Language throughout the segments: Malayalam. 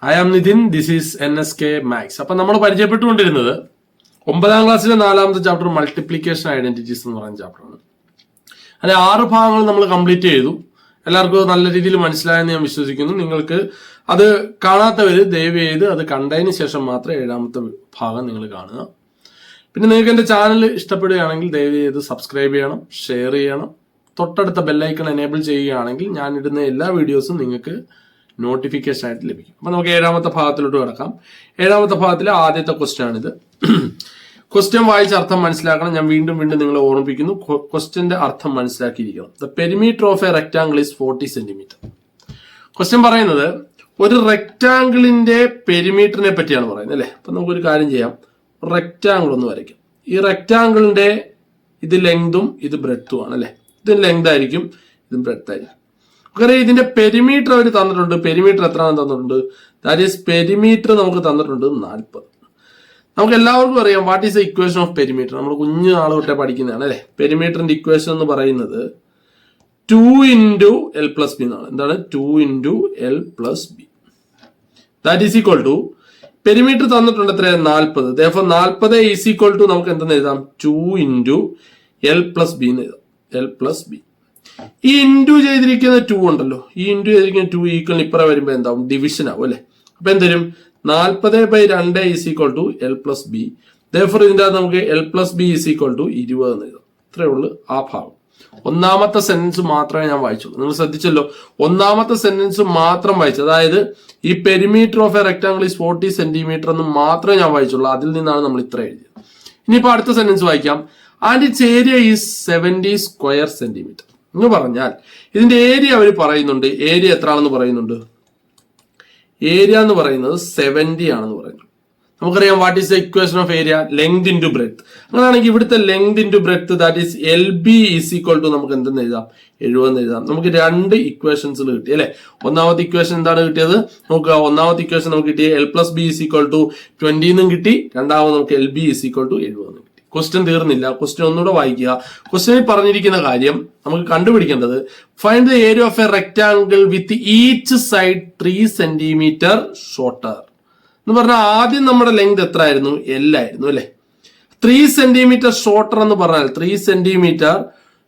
I am Nithin, this is NSK maths. അപ്പൊ നമ്മൾ പരിചയപ്പെട്ടുകൊണ്ടിരുന്നത് 9ാം ക്ലാസ്സിലെ 4ാമത്തെ ചാപ്റ്റർ മൾട്ടിപ്ലിക്കേഷൻ ഐഡന്റിറ്റീസ് എന്ന് പറയുന്ന ചാപ്റ്ററാണ്. അതിലെ 6 ഭാഗങ്ങൾ നമ്മൾ കംപ്ലീറ്റ് ചെയ്തു. എല്ലാവർക്കും നല്ല രീതിയിൽ മനസ്സിലായെന്ന് ഞാൻ വിശ്വസിക്കുന്നു. നിങ്ങൾക്ക് അത് കാണാത്തവര് ദയവ് ചെയ്ത് അത് കണ്ടതിന് ശേഷം മാത്രം 7ാമത്തെ ഭാഗം നിങ്ങൾ കാണുക. പിന്നെ നിങ്ങൾക്ക് എൻ്റെ ചാനൽ ഇഷ്ടപ്പെടുകയാണെങ്കിൽ ദയവ് ചെയ്ത് സബ്സ്ക്രൈബ് ചെയ്യണം, ഷെയർ ചെയ്യണം, തൊട്ടടുത്ത ബെല്ലൈക്കൺ എനേബിൾ ചെയ്യുകയാണെങ്കിൽ ഞാൻ ഇടുന്ന എല്ലാ വീഡിയോസും നിങ്ങൾക്ക് നോട്ടിഫിക്കേഷൻ ആയിട്ട് ലഭിക്കും. അപ്പൊ നമുക്ക് 7ാമത്തെ ഭാഗത്തിലോട്ട് കിടക്കാം. 7ാമത്തെ ഭാഗത്തിലെ ആദ്യത്തെ ക്വസ്റ്റ്യൻ ആണിത്. ക്വസ്റ്റ്യൻ വായിച്ച അർത്ഥം മനസ്സിലാക്കണം. ഞാൻ വീണ്ടും നിങ്ങളെ ഓർമ്മിപ്പിക്കുന്നു, ക്വസ്റ്റ്യന്റെ അർത്ഥം മനസ്സിലാക്കിയിരിക്കണം. The perimeter of a rectangle is 40 centimetre. Question പറയുന്നത് ഒരു റെക്ടാംഗിളിന്റെ പെരിമീറ്ററിനെ പറ്റിയാണ് പറയുന്നത്, അല്ലെ? അപ്പൊ നമുക്കൊരു കാര്യം ചെയ്യാം, റെക്ടാംഗിൾ ഒന്ന് വരയ്ക്കാം. ഈ റെക്ടാംഗിളിന്റെ ഇത് ലെങ്തും ഇത് ബ്രെഡ്ത്തും ആണ്, അല്ലെ? ഇത് ലെങ്ത് ആയിരിക്കും, ഇതും ബ്രെഡ്ത്ത് ആയിരിക്കും. കാരണം ഇതിന്റെ പെരിമീറ്റർ അവർ തന്നിട്ടുണ്ട്. പെരിമീറ്റർ എത്രയാണ് തന്നിട്ടുണ്ട്? ദാറ്റ് ഈസ് പെരിമീറ്റർ നമുക്ക് തന്നിട്ടുണ്ട് 40. നമുക്ക് എല്ലാവർക്കും അറിയാം what is the equation of perimeter. നമ്മൾ കുഞ്ഞു നാൾ തൊട്ടേ പഠിക്കുന്നതാണ്, അല്ലെ? പെരിമീറ്ററിന്റെ ഇക്വേഷൻ എന്ന് പറയുന്നത് 2 × L+B എന്നാണ്. എന്താണ് 2 × L+B? That is equal to perimeter തന്നിട്ടുണ്ട് എത്രയാണ്? 40. therefore 40 ഈസ് ഈക്വൽ ടു നമുക്ക് എന്തെന്ന് എഴുതാം? 2 × L+B എന്ന് എഴുതാം. L+B. ഈ ഇൻറ്റു ചെയ്തിരിക്കുന്ന 2 ഉണ്ടല്ലോ, ഈ ഇൻറ്റു ചെയ്തിരിക്കുന്ന 2 ഈക്വൽ ഇപ്പറ വരുമ്പോ എന്താവും? ഡിവിഷൻ ആവും, അല്ലെ? അപ്പൊ എന്തരും? 40/2 is equal to L+B. therefore ഇതിന്റെ നമുക്ക് L+B ഈസ് ഈക്വൽ ടു 20 എന്ന് എഴുതാം. ഇത്രയേ ഉള്ളൂ ആ ഭാഗം. ഒന്നാമത്തെ സെന്റൻസ് മാത്രമേ ഞാൻ വായിച്ചുള്ളൂ. നിങ്ങൾ ശ്രദ്ധിച്ചല്ലോ, ഒന്നാമത്തെ സെന്റൻസ് മാത്രം വായിച്ചു. അതായത് ഈ perimeter of a rectangle is 40 centimetre എന്ന് മാത്രമേ ഞാൻ വായിച്ചുള്ളൂ. അതിൽ നിന്നാണ് നമ്മൾ ഇത്ര എഴുതിയത്. ഇനിയിപ്പോ അടുത്ത സെന്റൻസ് വായിക്കാം. And it's area is 70 square centimetre എന്ന് പറഞ്ഞാൽ ഇതിന്റെ ഏരിയ അവർ പറയുന്നുണ്ട്. ഏരിയ എത്ര ആണെന്ന് പറയുന്നുണ്ട്? ഏരിയ എന്ന് പറയുന്നത് 70 ആണെന്ന് പറയുന്നു. നമുക്കറിയാം what is the equation of area? Length into breadth. അങ്ങനെയാണെങ്കിൽ ഇവിടുത്തെ length into breadth that is LB is equal to നമുക്ക് എന്തെന്ന് എഴുതാം? 70 എഴുതാം. നമുക്ക് 2 ഇക്വേഷൻസ് കിട്ടി, അല്ലെ? ഒന്നാമത്തെ ഇക്വേഷൻ എന്താണ് കിട്ടിയത്? നോക്കുക, ഒന്നാമത്തെ ഇക്വേഷൻ നമുക്ക് കിട്ടിയ L+B ഈസ് ഈക്വൽ ടു 20 എന്നും കിട്ടി. രണ്ടാമത് നമുക്ക് LB ഈസ് ഈക്വൽ ടു 70 എന്നും കിട്ടി. ക്വസ്റ്റ്യൻ തീർന്നില്ല. ക്വസ്റ്റ്യൻ ഒന്നുകൂടെ വായിക്കുക. ക്വസ്റ്റ്യനിൽ പറഞ്ഞിരിക്കുന്ന കാര്യം നമുക്ക് കണ്ടുപിടിക്കേണ്ടത് find the area of a rectangle with each side 3 centimetre shorter എന്ന് പറഞ്ഞാൽ ആദ്യം നമ്മുടെ ലെങ്ത് എത്ര ആയിരുന്നു? L ആയിരുന്നു, അല്ലെ? 3 സെന്റിമീറ്റർ ഷോർട്ടർ എന്ന് പറഞ്ഞാൽ 3 സെന്റിമീറ്റർ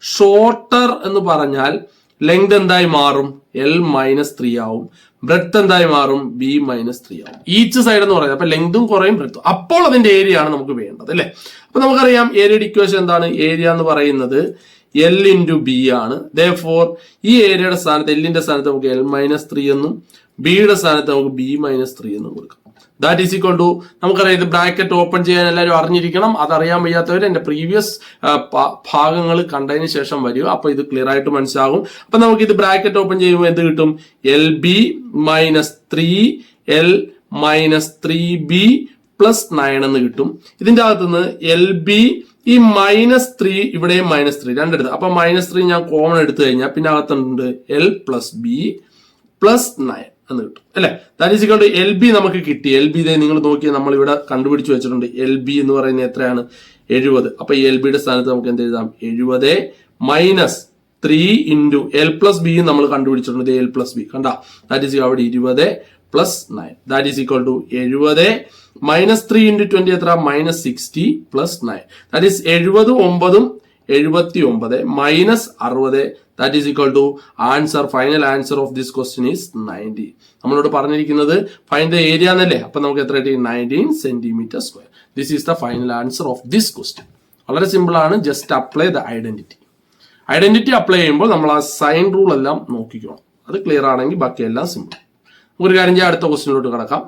ഷോർട്ടർ എന്ന് പറഞ്ഞാൽ ലെങ്ത് എന്തായി മാറും? L-3 ആവും. ബ്രെഡ്ത്ത് എന്തായി മാറും? B-3 ആവും. ഈച്ച് സൈഡ് എന്ന് പറയുന്നത് അപ്പൊ ലെങ്തും കുറയും ബ്രെഡ്ത്തും. അപ്പോൾ അതിന്റെ ഏരിയ ആണ് നമുക്ക് വേണ്ടത്, അല്ലെ? അപ്പൊ നമുക്കറിയാം ഏരിയയുടെ ഇക്വേഷൻ എന്താണ്? ഏരിയ എന്ന് പറയുന്നത് L × B ആണ്. therefore ഈ ഏരിയയുടെ സ്ഥാനത്ത് L-ന്റെ സ്ഥാനത്ത് നമുക്ക് L-3 എന്നും B-യുടെ സ്ഥാനത്ത് നമുക്ക് B-3 എന്നും കൊടുക്കാം. ദാറ്റ് ഈസ് ഈക്വൽ ടു നമുക്കറിയാം ഇത് ബ്രാക്കറ്റ് ഓപ്പൺ ചെയ്യാൻ എല്ലാവരും അറിഞ്ഞിരിക്കണം. അതറിയാൻ വയ്യാത്തവർ എന്റെ പ്രീവിയസ് ഭാഗങ്ങൾ കണ്ടതിന് ശേഷം വരിക. അപ്പൊ ഇത് ക്ലിയർ ആയിട്ട് മനസ്സിലാകും. അപ്പൊ നമുക്ക് ഇത് ബ്രാക്കറ്റ് ഓപ്പൺ ചെയ്യുമ്പോൾ എന്ത് കിട്ടും? LB-3 L-3B +9 എന്ന് കിട്ടും. ഇതിന്റെ അകത്തുനിന്ന് LB ഈ -3 ഇവിടെ -3 രണ്ടെടുത്ത്, അപ്പൊ -3 ഞാൻ കോമൺ എടുത്തു കഴിഞ്ഞാൽ പിന്നെ അകത്തുണ്ട് L+B +9 എന്ന് കിട്ടും, അല്ലെ? That is equal to LB നമുക്ക് കിട്ടി. LB നിങ്ങൾ നോക്കിയാൽ നമ്മൾ ഇവിടെ കണ്ടുപിടിച്ച് വെച്ചിട്ടുണ്ട്. LB എന്ന് പറയുന്നത് എത്രയാണ്? 70. അപ്പൊ ഈ LB-യുടെ സ്ഥാനത്ത് നമുക്ക് എന്ത് എഴുതാം? 70 -3 × L+B നമ്മൾ കണ്ടുപിടിച്ചിട്ടുണ്ട്. L+B കണ്ട, ദാറ്റ് ഈസ് അവിടെ 20 +9 ദാറ്റ് ഈസ് ഈക്വൽ ടു 70 -3 × 20 എത്ര? -60 +9 that is 70 9 79 -60 that is equal to answer. Final answer of this question is 90. നമ്മളോട് പറഞ്ഞിരിക്കുന്നത് ഫൈൻഡ് ദ ഏരിയ എന്നല്ലേ? അപ്പൊ നമുക്ക് എത്ര കിട്ടി? 19 centimetre square. This is the final answer of this question. വളരെ സിമ്പിൾ ആണ്. Just apply the identity. Identity apply ചെയ്യുമ്പോൾ നമ്മൾ ആ സൈൻ റൂൾ എല്ലാം നോക്കിക്കണം. അത് ക്ലിയർ ആണെങ്കിൽ ബാക്കിയെല്ലാം സിമ്പിൾ. ഒരു കാര്യം ചെയ്യാം, അടുത്ത ക്വസ്റ്റ്യനിലോട്ട് കിടക്കാം.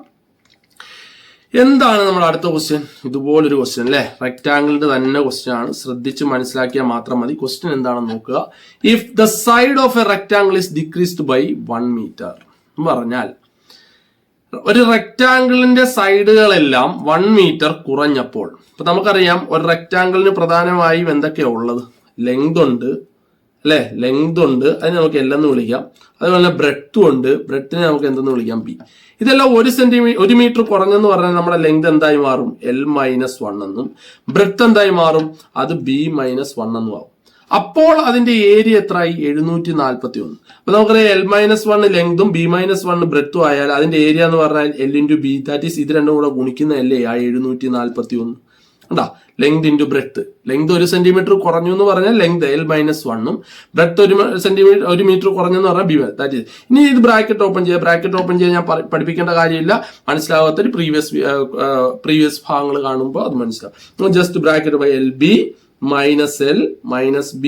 എന്താണ് നമ്മുടെ അടുത്ത ക്വസ്റ്റ്യൻ? ഇതുപോലൊരു ക്വസ്റ്റ്യൻ, അല്ലെ? റെക്ടാംഗിളിന്റെ തന്നെ ക്വസ്റ്റ്യൻ ആണ്. ശ്രദ്ധിച്ച് മനസ്സിലാക്കിയാൽ മാത്രം മതി. ക്വസ്റ്റ്യൻ എന്താണെന്ന് നോക്കുക. If the side of a rectangle is decreased by 1 metre എന്ന് പറഞ്ഞാൽ ഒരു റെക്ടാംഗിളിന്റെ സൈഡുകളെല്ലാം 1 മീറ്റർ കുറഞ്ഞപ്പോൾ, ഇപ്പൊ നമുക്കറിയാം ഒരു റെക്ടാംഗിളിന് പ്രധാനമായും എന്തൊക്കെയാ ഉള്ളത്? ലെങ്ത് ഉണ്ട്, അല്ലെ? ലെങ്ത് ഉണ്ട്, അതിന് നമുക്ക് L എന്ന് വിളിക്കാം. അതുപോലെ ബ്രെഡ്ത്തും ഉണ്ട്, ബ്രെഡ്ത്തിനെ നമുക്ക് എന്തെന്ന് വിളിക്കാം? B. ഇതെല്ലാം 1 മീറ്റർ കുറഞ്ഞെന്ന് പറഞ്ഞാൽ നമ്മുടെ ലെങ്ത് എന്തായി മാറും? L-1 എന്നും ബ്രെഡ്ത്ത് എന്തായി മാറും? അത് B-1 എന്നും ആവും. അപ്പോൾ അതിന്റെ ഏരിയ എത്രയായി? 741. അപ്പൊ നമുക്കറിയാം L-1 ലെങ്തും B-1 ബ്രെഡ്ത്തും ആയാൽ അതിന്റെ ഏരിയ എന്ന് പറഞ്ഞാൽ L × B, ദാറ്റ് ഈസ് ഇത് രണ്ടും കൂടെ ഗുണിക്കുന്ന അല്ലേ ആ 741. ഉണ്ടാ, length into breadth. Length 1 centimetre കുറഞ്ഞു എന്ന് പറഞ്ഞാൽ ലെങ്ത് L-1 ബ്രെഡ്ത്ത് 1 മീറ്റർ കുറഞ്ഞെന്ന് പറഞ്ഞാൽ B. That is. ഇനി ഇത് ബ്രാക്കറ്റ് ഓപ്പൺ ചെയ്യാൻ ഞാൻ പഠിപ്പിക്കേണ്ട കാര്യമില്ല. മനസ്സിലാവാത്തൊരു പ്രീവിയസ് ഭാഗങ്ങൾ കാണുമ്പോൾ അത് മനസ്സിലാവും. Just bracket by LB minus L minus B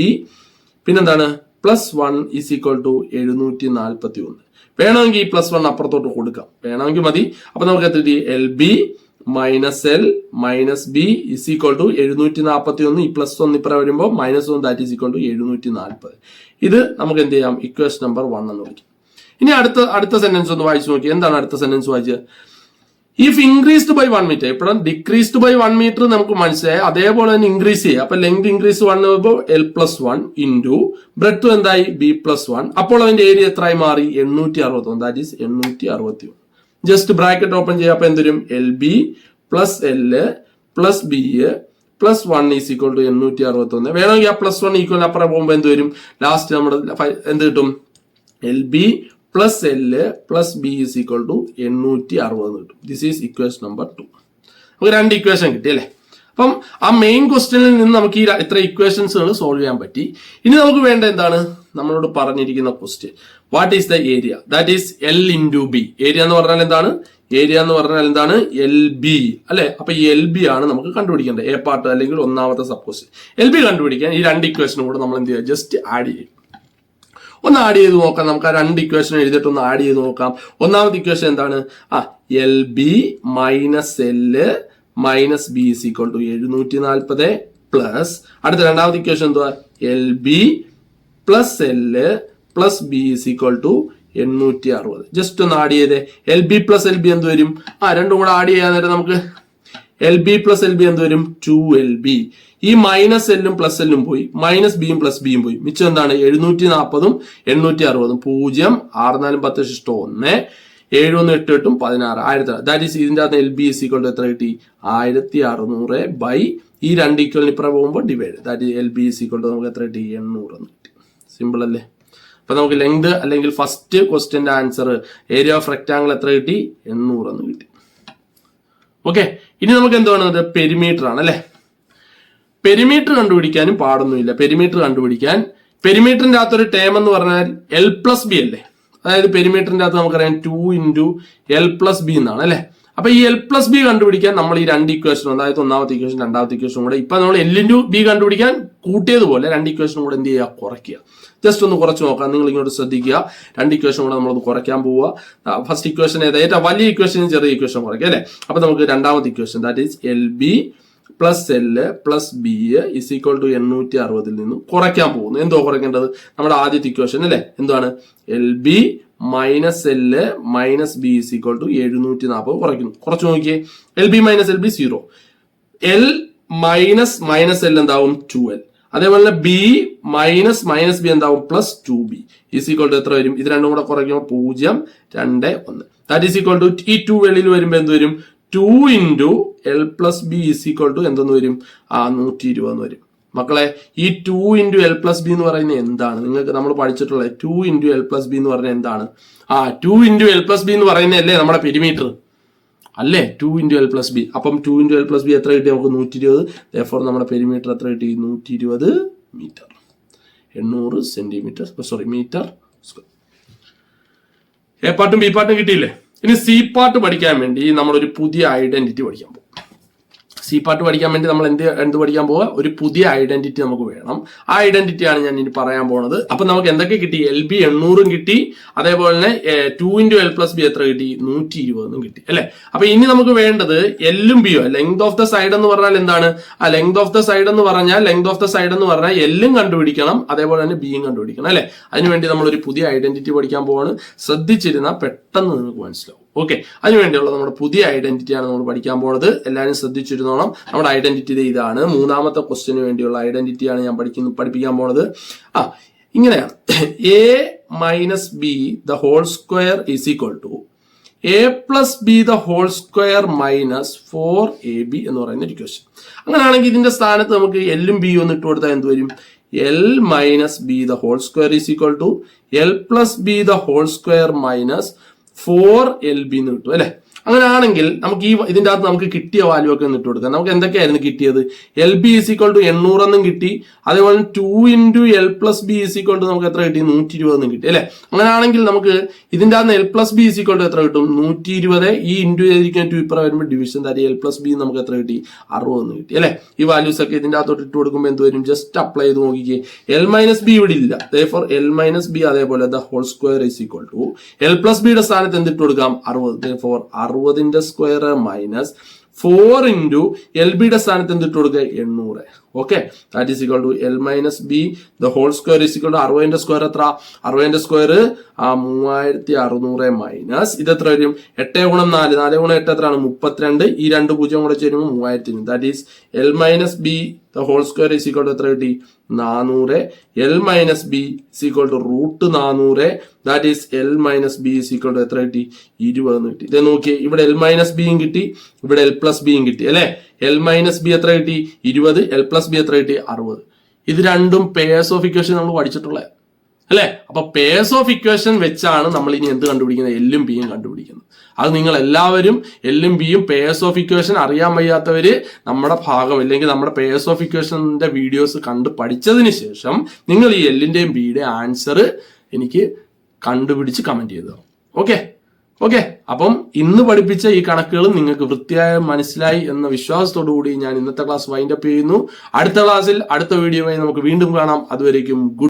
പിന്നെന്താണ് +1 ഈസ് ഈക്വൽ ടു 741. വേണമെങ്കിൽ ഈ +1 അപ്പുറത്തോട്ട് കൊടുക്കാം, വേണമെങ്കിൽ മതി. അപ്പൊ നമുക്ക് എത്ര LB minus L minus B is equal to 741. ഈ +1 ഇപ്പറ വരുമ്പോൾ -1 ദാറ്റ് ഈസ് ഈക്വൽ ടു 740. ഇത് നമുക്ക് എന്ത് ചെയ്യാം? ഇക്വേഷൻ നമ്പർ 1 എന്ന് വിളിക്കാം. ഇനി അടുത്ത സെന്റൻസ് ഒന്ന് വായിച്ചു നോക്കി. എന്താണ് അടുത്ത സെന്റൻസ് വായിച്ചത്? ഇഫ് ഇൻക്രീസ്ഡ് ബൈ 1 മീറ്റർ, ഇപ്പോഴും ഡിക്രീസ്ഡ് ബൈ 1 മീറ്റർ നമുക്ക് മനസ്സിലായി. അതേപോലെ തന്നെ ഇൻക്രീസ് ചെയ്യുക. അപ്പൊ ലെങ്ത് ഇൻക്രീസ് 1 ആകുമ്പോൾ L+1 ഇൻറ്റു ബ്രെഡ്ത്ത് എന്തായി? B+1. അപ്പോൾ അതിന്റെ ഏരിയ എത്രയായി മാറി? 861. That is 861. Just bracket open ചെയ്യുക. അപ്പൊ എന്ത് വരും? LB plus L plus B +1 is equal to 861. വേണമെങ്കിൽ ആ +1 ഈക്വൽ അപ്പുറം പോകുമ്പോൾ എന്ത് വരും? ലാസ്റ്റ് നമ്മുടെ എന്ത് കിട്ടും? LB plus L plus B is equal to 860 കിട്ടും. This is equation number 2. നമുക്ക് 2 ഇക്വേഷൻ കിട്ടി അല്ലേ? അപ്പം ആ മെയിൻ ക്വസ്റ്റ്യനിൽ നിന്ന് നമുക്ക് ഈ ഇത്ര ഇക്വേഷൻസുകൾ സോൾവ് ചെയ്യാൻ പറ്റി. ഇനി നമുക്ക് വേണ്ട എന്താണ്? നമ്മളോട് പറഞ്ഞിരിക്കുന്ന question, what is the area? That is L × B. Area എന്ന് പറഞ്ഞാൽ എന്താണ്? LB അല്ലെ? അപ്പൊ ഈ LB ആണ് നമുക്ക് കണ്ടുപിടിക്കേണ്ടത്. എ പാർട്ട് അല്ലെങ്കിൽ ഒന്നാമത്തെ സബ് ക്വസ്റ്റ്യൻ. LB കണ്ടുപിടിക്കാൻ ഈ 2 ഇക്വേഷനും കൂടെ നമ്മൾ എന്ത് ചെയ്യുക? ജസ്റ്റ് ആഡ് ചെയ്യും. ഒന്ന് ആഡ് ചെയ്ത് നോക്കാം. നമുക്ക് ആ 2 ഇക്വേഷൻ എഴുതിയിട്ട് ഒന്ന് ആഡ് ചെയ്ത് നോക്കാം. ഒന്നാമത്തെ ഇക്വേഷൻ എന്താണ്? LB minus L minus B is equal to 740 plus അടുത്ത രണ്ടാമത്തെ ഇക്വേഷൻ എന്തുവാ? LB plus L plus B is equal to 860. Just ഒന്ന് ആഡ് ചെയ്തേ. LB പ്ലസ് LB എന്ത് വരും? രണ്ടും കൂടെ ആഡ് ചെയ്യാൻ നേരം നമുക്ക് LB പ്ലസ് LB എന്ത് വരും? 2LB. ഈ മൈനസ് എല്ലും പ്ലസ് എല്ലും പോയി, മൈനസ് ബിയും പ്ലസ് ബിയും പോയി. മിച്ചം എന്താണ്? 740ഉം 860. 0 6 4 10 ശിഷ്ടം 1 7 1 8 8 16 1000. ദാറ്റ് ഈസ് ഇതിന്റെ അകത്ത് LB ഈസ് ഈക്വൽ ടു എത്ര കിട്ടി? 1600 ബൈ ഈ 2 ഈക്വലിന് ഇപ്പുറം പോകുമ്പോൾ divide. That is LB is equal to നമുക്ക് എത്ര കിട്ടി? 800 എന്ന് കിട്ടി. സിമ്പിൾ അല്ലേ? അപ്പൊ നമുക്ക് ലെങ്ത് അല്ലെങ്കിൽ ഫസ്റ്റ് ക്വസ്റ്റ്യന്റെ ആൻസർ ഏരിയ ഓഫ് റെക്ടാംഗിൾ എത്ര കിട്ടി? 800 എന്ന് കിട്ടി. ഓക്കെ, ഇനി നമുക്ക് എന്താണ്? പെരിമീറ്റർ ആണ് അല്ലെ? പെരിമീറ്റർ കണ്ടുപിടിക്കാനും പാടൊന്നുമില്ല. പെരിമീറ്ററിന്റെ അകത്തൊരു ടേം എന്ന് പറഞ്ഞാൽ L+B അല്ലേ? അതായത് പെരിമീറ്ററിന്റെ അകത്ത് നമുക്കറിയാം 2 × L+B എന്നാണ് അല്ലെ? അപ്പൊ ഈ L+B കണ്ടുപിടിക്കാൻ നമ്മൾ ഈ 2 ഇക്വേഷൻ, അതായത് ഒന്നാമത്തെ ഇക്വേഷൻ രണ്ടാമത്തെ ഇക്വേഷൻ കൂടെ ഇപ്പൊ നമ്മൾ L × B കണ്ടുപിടിക്കാൻ കൂട്ടിയതുപോലെ 2 ഇക്വേഷനും കൂടെ എന്ത് ചെയ്യുക? കുറയ്ക്കുക. ജസ്റ്റ് ഒന്ന് കുറച്ച് നോക്കാം. നിങ്ങൾ ഇങ്ങോട്ട് ശ്രദ്ധിക്കുക. 2 ഇക്വേഷൻ കൂടെ നമ്മളത് കുറയ്ക്കാൻ പോവുക. ഫസ്റ്റ് ഇക്വേഷൻ ഏതാ? ഏറ്റവും വലിയ ഇക്വേഷനും ചെറിയ ഇക്വേഷൻ കുറയ്ക്കുക അല്ലെ? അപ്പൊ നമുക്ക് രണ്ടാമത്തെ equation that is LB plus L plus B is equal to 860 നിന്ന് കുറയ്ക്കാൻ പോകുന്നു. എന്തോ കുറയ്ക്കേണ്ടത്? നമ്മുടെ ആദ്യത്തെ ഇക്വേഷൻ അല്ലെ? എന്താണ്? LB minus L minus B is equal to 740 കുറയ്ക്കുന്നു. കുറച്ച് നോക്കിയേ. LB minus LB 0. L minus L എന്താവും? 2L. അതേപോലെ B മൈനസ് B എന്താവും? Plus 2B is equal to എത്ര വരും? ഇത് രണ്ടും കൂടെ കുറയ്ക്കുമ്പോൾ 0 2 1. ദാറ്റ് ഈസ് ഈക്വൽ ടു ഈ 2 വെളിയിൽ വരുമ്പോൾ എന്ത് വരും? 2 × L+B ഈസ് ഈക്വൽ ടു എന്തെന്ന് വരും? 120 എന്ന് വരും. മക്കളെ, ഈ 2 × L+B എന്ന് പറയുന്നത് എന്താണ്? നിങ്ങൾക്ക് നമ്മൾ പഠിച്ചിട്ടുള്ളത് 2 × L+B എന്ന് പറഞ്ഞാൽ എന്താണ്? 2 × L+B എന്ന് പറയുന്നതല്ലേ നമ്മുടെ പെരിമീറ്റർ അല്ലേ? 2 × L+B. അപ്പം 2 × L+B എത്ര കിട്ടി? നമുക്ക് 120. therefore നമ്മുടെ പെരിമീറ്റർ എത്ര കിട്ടി? 120 metre. 800 centimetre metre square. A പാർട്ടും ബി പാർട്ടും കിട്ടിയില്ലേ? ഇനി സി പാർട്ട് പഠിക്കാൻ വേണ്ടി നമ്മളൊരു പുതിയ ഐഡന്റിറ്റി പഠിക്കാൻ പോകും. സി പാർട്ട് പഠിക്കാൻ വേണ്ടി നമ്മൾ എന്ത് പഠിക്കാൻ പോവുക? ഒരു പുതിയ ഐഡന്റിറ്റി നമുക്ക് വേണം. ആ ഐഡന്റിറ്റിയാണ് ഞാൻ ഇനി പറയാൻ പോണത്. അപ്പൊ നമുക്ക് എന്തൊക്കെ കിട്ടി? LB 800 കിട്ടി. അതേപോലെ തന്നെ 2 × L+B എത്ര കിട്ടി? 120 കിട്ടി അല്ലെ? അപ്പൊ ഇനി നമുക്ക് വേണ്ടത് എല്ലും ബിയോ, ലെങ്ത് ഓഫ് ദ സൈഡ് എന്ന് പറഞ്ഞാൽ എന്താണ്? ലെങ്ത് ഓഫ് ദ സൈഡ് എന്ന് പറഞ്ഞാൽ എല്ലും കണ്ടുപിടിക്കണം, അതേപോലെ തന്നെ ബിയും കണ്ടുപിടിക്കണം അല്ലെ? അതിനുവേണ്ടി നമ്മൾ ഒരു പുതിയ ഐഡന്റിറ്റി പഠിക്കാൻ പോവാണ്. ശ്രദ്ധിച്ചിരുന്നാൽ പെട്ടെന്ന് നിങ്ങൾക്ക് മനസ്സിലാവും. ഓക്കെ, അതിനുവേണ്ടിയുള്ള നമ്മുടെ പുതിയ ഐഡന്റിറ്റിയാണ് നമ്മൾ പഠിക്കാൻ പോകുന്നത്. എല്ലാവരും ശ്രദ്ധിച്ചിരുന്നോണം. നമ്മുടെ ഐഡന്റിറ്റി ഇതാണ്. മൂന്നാമത്തെ ക്വസ്റ്റ്യന് വേണ്ടിയുള്ള ഐഡന്റിറ്റിയാണ് ഞാൻ പഠിപ്പിക്കാൻ പോകുന്നത്. ഇങ്ങനെയാണ്. A minus B the whole square is equal to A plus B the whole square minus 4AB എന്ന് പറയുന്ന ഒരു ക്വസ്റ്റ്യൻ. അങ്ങനെയാണെങ്കിൽ ഇതിന്റെ സ്ഥാനത്ത് നമുക്ക് എല്ലും ബിയും ഒന്ന് ഇട്ട് കൊടുത്താൽ എന്ത് വരും? L minus B the whole square is equal to L plus B the whole square minus 4LB എന്ന് കിട്ടും അല്ലെ. അങ്ങനെയാണെങ്കിൽ നമുക്ക് ഇതിന്റെ അകത്ത് നമുക്ക് കിട്ടിയ വാല്യൂ ഒക്കെ ഇട്ട് കൊടുക്കാം. നമുക്ക് എന്തൊക്കെയായിരുന്നു കിട്ടിയത്? LB ഈസ് ഈക്വൽ ടു 800 എന്നും കിട്ടി. അതേപോലെ 2 into L plus B is equal to നമുക്ക് എത്ര കിട്ടി? 120 എന്നും കിട്ടി അല്ലെ. അങ്ങനെയാണെങ്കിൽ നമുക്ക് ഇതിന്റെ അകത്ത് L plus B is equal to എത്ര കിട്ടും? 120. ഈ ഇൻറ്റു ചെയ്തിരിക്കുന്ന 2 ഇപ്പുറം വരുമ്പോൾ ഡിവിഷൻ തരി എൽ പ്ലസ് ബി നമുക്ക് എത്ര കിട്ടി? 60 എന്ന് കിട്ടി അല്ലെ. ഈ വാല്യൂസ് ഒക്കെ ഇതിന്റെ അകത്തോട്ട് ഇട്ട് കൊടുക്കുമ്പോൾ എന്ത് വരും? ജസ്റ്റ് അപ്ലൈ ചെയ്ത് നോക്കിക്കേ. എൽ മൈനസ് ബി ഇവിടെ ഇല്ല. therefore എൽ മൈനസ് ബി അതേപോലെ the whole square is equal to L plus ബിയുടെ സ്ഥാനത്ത് എന്തിട്ട് കൊടുക്കാം? 60. therefore 60ന്റെ സ്ക്വയർ മൈനസ് 4 ഇൻറ്റു എൽ ബിയുടെ സ്ഥാനത്ത് എന്തിട്ട് കൊടുക്കുക? 800. Okay, that is equal to L minus B the whole square is equal to 60ന്റെ സ്ക്വയർ എത്ര? 60ന്റെ സ്ക്വയർ 3600 മൈനസ് ഇത് എത്ര വരും? 8 ഗുണം 4, 4 ഗുണം 8 എത്രയാണ്? 32. ഈ 2 0 കൂടെ ചേരുമ്പോൾ 3000. That is L minus B the whole square is equal to എത്ര കിട്ടി? 400. L minus B is equal to √400. That is L minus B is equal to എത്ര കിട്ടി? 20 എന്ന് കിട്ടി. ഇത് നോക്കിയേ, ഇവിടെ എൽ മൈനസ് ബിയും കിട്ടി, ഇവിടെ എൽ പ്ലസ് ബിയും കിട്ടി അല്ലെ. എൽ മൈനസ് ബി എത്ര കിട്ടി? 20. എൽ പ്ലസ് ബി എത്ര കിട്ടി? 60. ഇത് രണ്ടും പേഴ്സ് ഓഫ് ഇക്വേഷൻ നമ്മൾ പഠിച്ചിട്ടുള്ളത് അല്ലെ. അപ്പൊ പേഴ്സ് ഓഫ് ഇക്വേഷൻ വെച്ചാണ് നമ്മൾ ഇനി എന്ത് കണ്ടുപിടിക്കുന്നത്? എല്ലും ബിയും കണ്ടുപിടിക്കുന്നത്. അത് നിങ്ങൾ എല്ലാവരും എല്ലും ബിയും പേഴ്സ് ഓഫ് ഇക്വേഷൻ അറിയാൻ വയ്യാത്തവര് നമ്മുടെ ഭാഗം അല്ലെങ്കിൽ നമ്മുടെ പേഴ്സ് ഓഫ് ഇക്വേഷന്റെ വീഡിയോസ് കണ്ട് പഠിച്ചതിന് ശേഷം നിങ്ങൾ ഈ എല്ലിന്റെയും ബിയുടെയും ആൻസർ എനിക്ക് കണ്ടുപിടിച്ച് കമന്റ് ചെയ്തോ. ഓക്കെ. അപ്പം ഇന്ന് പഠിപ്പിച്ച ഈ കണക്കുകൾ നിങ്ങൾക്ക് വൃത്തിയായി മനസ്സിലായി എന്ന വിശ്വാസത്തോടു കൂടി ഞാൻ ഇന്നത്തെ ക്ലാസ് വൈൻഡ് അപ്പ് ചെയ്യുന്നു. അടുത്ത ക്ലാസ്സിൽ അടുത്ത വീഡിയോയുമായി നമുക്ക് വീണ്ടും കാണാം. അതുവരേക്കും ഗുഡ്.